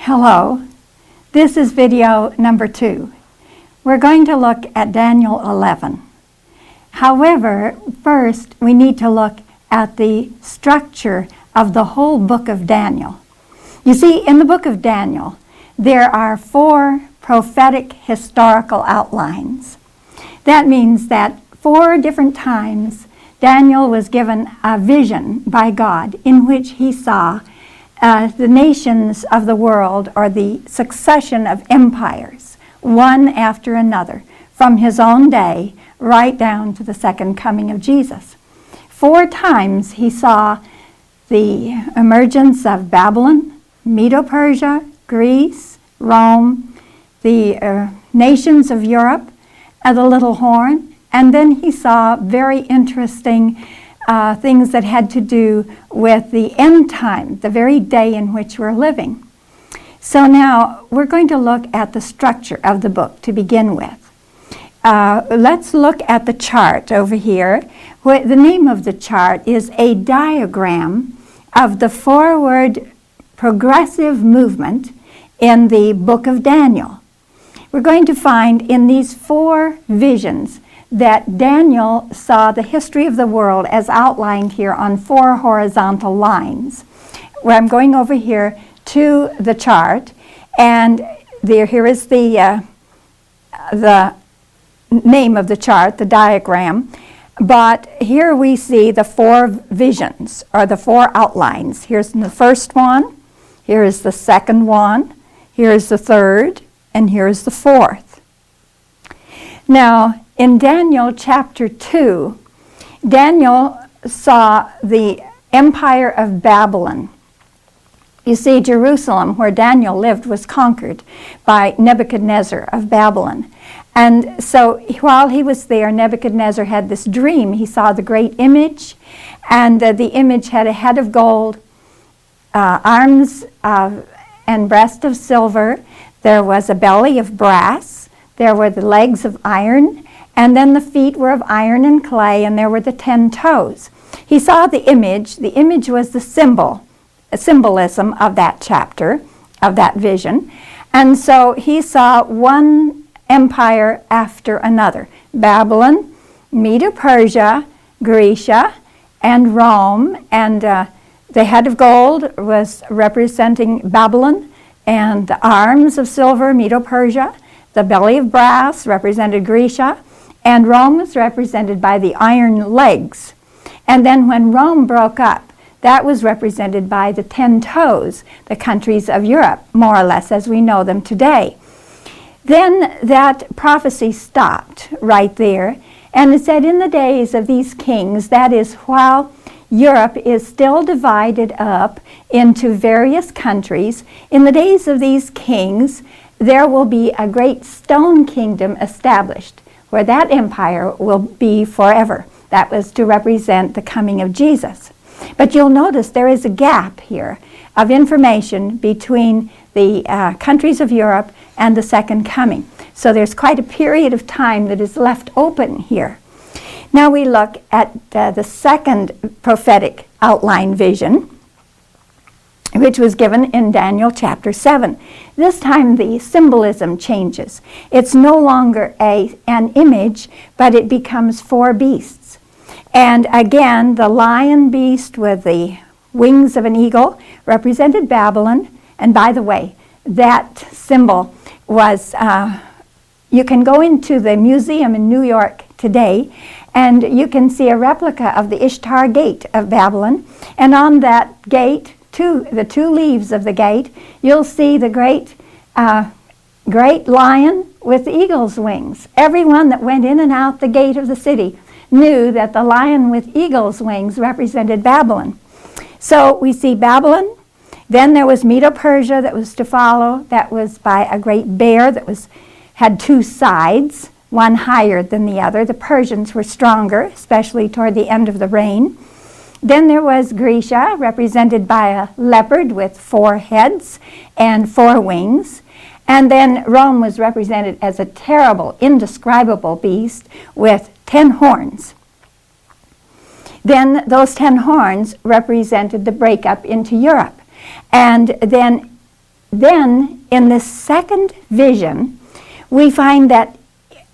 Hello, this is video number 2. We're going to look at Daniel 11. However, first we need to look at the structure of the whole book of Daniel. You see, in the book of Daniel, there are 4 prophetic historical outlines. That means that 4 different times Daniel was given a vision by God in which he saw the nations of the world, or the succession of empires, one after another, from his own day right down to the second coming of Jesus. 4 times he saw the emergence of Babylon, Medo-Persia, Greece, Rome, the nations of Europe, the Little Horn, and then he saw very interesting things that had to do with the end time, the very day in which we're living. So now we're going to look at the structure of the book to begin with. Let's look at the chart over here. The name of the chart is a diagram of the forward progressive movement in the book of Daniel. We're going to find in these 4 visions that Daniel saw the history of the world as outlined here on 4 horizontal lines. Where I'm going over here to the chart, and here is the name of the chart, the diagram. But here we see the 4 visions, or the 4 outlines. Here's the first one, here is the second one, here is the third, and here is the 4th. Now, in Daniel chapter 2, Daniel saw the empire of Babylon. You see, Jerusalem, where Daniel lived, was conquered by Nebuchadnezzar of Babylon. And so while he was there, Nebuchadnezzar had this dream. He saw the great image, and the image had a head of gold, arms and breast of silver. There was a belly of brass. There were the legs of iron. And then the feet were of iron and clay, and there were the 10 toes. He saw the image. The image was the symbolism of that chapter, of that vision. And so he saw one empire after another. Babylon, Medo-Persia, Grecia, and Rome. And the head of gold was representing Babylon, and the arms of silver, Medo-Persia. The belly of brass represented Grecia. And Rome was represented by the iron legs. And then when Rome broke up, that was represented by the 10 toes, the countries of Europe, more or less as we know them today. Then that prophecy stopped right there, and it said, in the days of these kings, that is, while Europe is still divided up into various countries, in the days of these kings, there will be a great stone kingdom established, where that empire will be forever. That was to represent the coming of Jesus. But you'll notice there is a gap here of information between the countries of Europe and the second coming. So there's quite a period of time that is left open here. Now we look at the second prophetic outline vision, which was given in Daniel chapter 7. This time the symbolism changes. It's no longer an image, but it becomes 4 beasts. And again, the lion beast with the wings of an eagle represented Babylon. And by the way, that symbol was, you can go into the museum in New York today, and you can see a replica of the Ishtar Gate of Babylon. And on that gate, the 2 leaves of the gate, you'll see the great lion with eagle's wings. Everyone that went in and out the gate of the city knew that the lion with eagle's wings represented Babylon. So we see Babylon. Then there was Medo-Persia that was to follow. That was by a great bear that had 2 sides, one higher than the other. The Persians were stronger, especially toward the end of the reign. Then there was Grecia, represented by a leopard with 4 heads and 4 wings. And then Rome was represented as a terrible, indescribable beast with 10 horns. Then those 10 horns represented the breakup into Europe. And then then in the second vision, we find that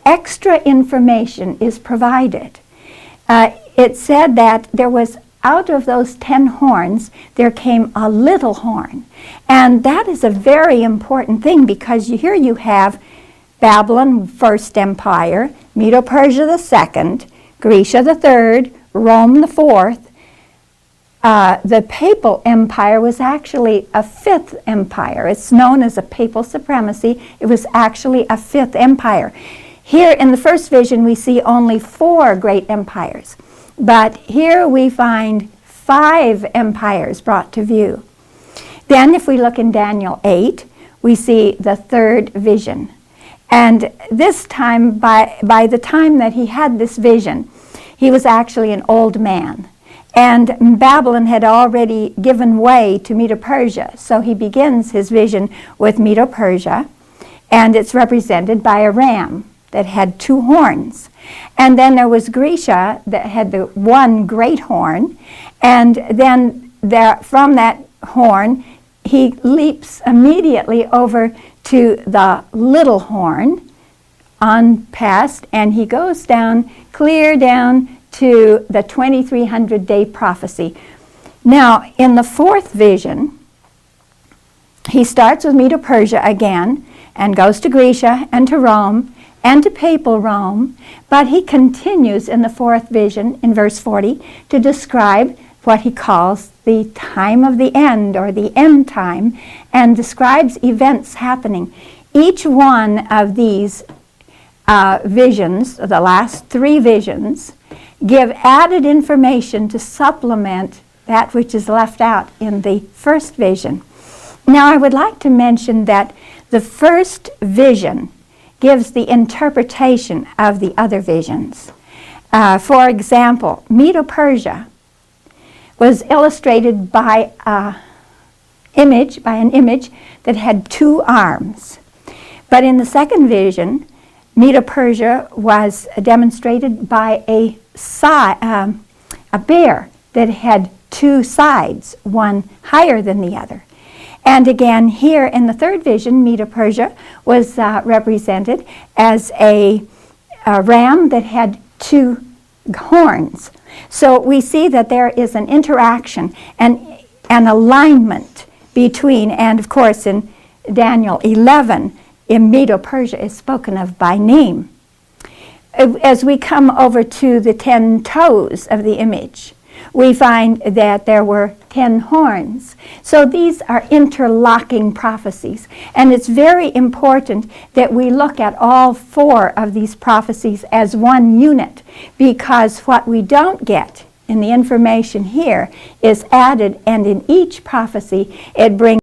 extra information is provided. It said that there was, out of those 10 horns, there came a little horn. And that is a very important thing, because here you have Babylon, first empire, Medo-Persia the second, Grecia the third, Rome the fourth. The papal empire was actually a fifth empire. It's known as a papal supremacy. It was actually a fifth empire. Here in the first vision, we see only 4 great empires. But here we find 5 empires brought to view. Then if we look in Daniel 8, we see the third vision. And this time, by the time that he had this vision, he was actually an old man. And Babylon had already given way to Medo-Persia. So he begins his vision with Medo-Persia, and it's represented by a ram that had 2 horns. And then there was Grecia that had the one great horn, and then from that horn he leaps immediately over to the little horn on past, and he goes down, clear down to the 2300-day prophecy. Now, in the fourth vision, he starts with Medo-Persia again and goes to Grecia and to Rome and to papal Rome, but he continues in the fourth vision in verse 40 to describe what he calls the time of the end, or the end time, and describes events happening. Each one of these visions, the last 3 visions, give added information to supplement that which is left out in the first vision. Now, I would like to mention that the first vision gives the interpretation of the other visions. For example, Medo-Persia was illustrated by an image that had 2 arms. But in the second vision, Medo-Persia was demonstrated by a bear that had 2 sides, one higher than the other. And again, here in the third vision, Medo-Persia was represented as a ram that had 2 horns. So we see that there is an interaction and an alignment between, and of course in Daniel 11, in Medo-Persia is spoken of by name. As we come over to the 10 toes of the image, we find that there were 10 horns. So these are interlocking prophecies. And it's very important that we look at all 4 of these prophecies as one unit, because what we don't get in the information here is added, and in each prophecy it brings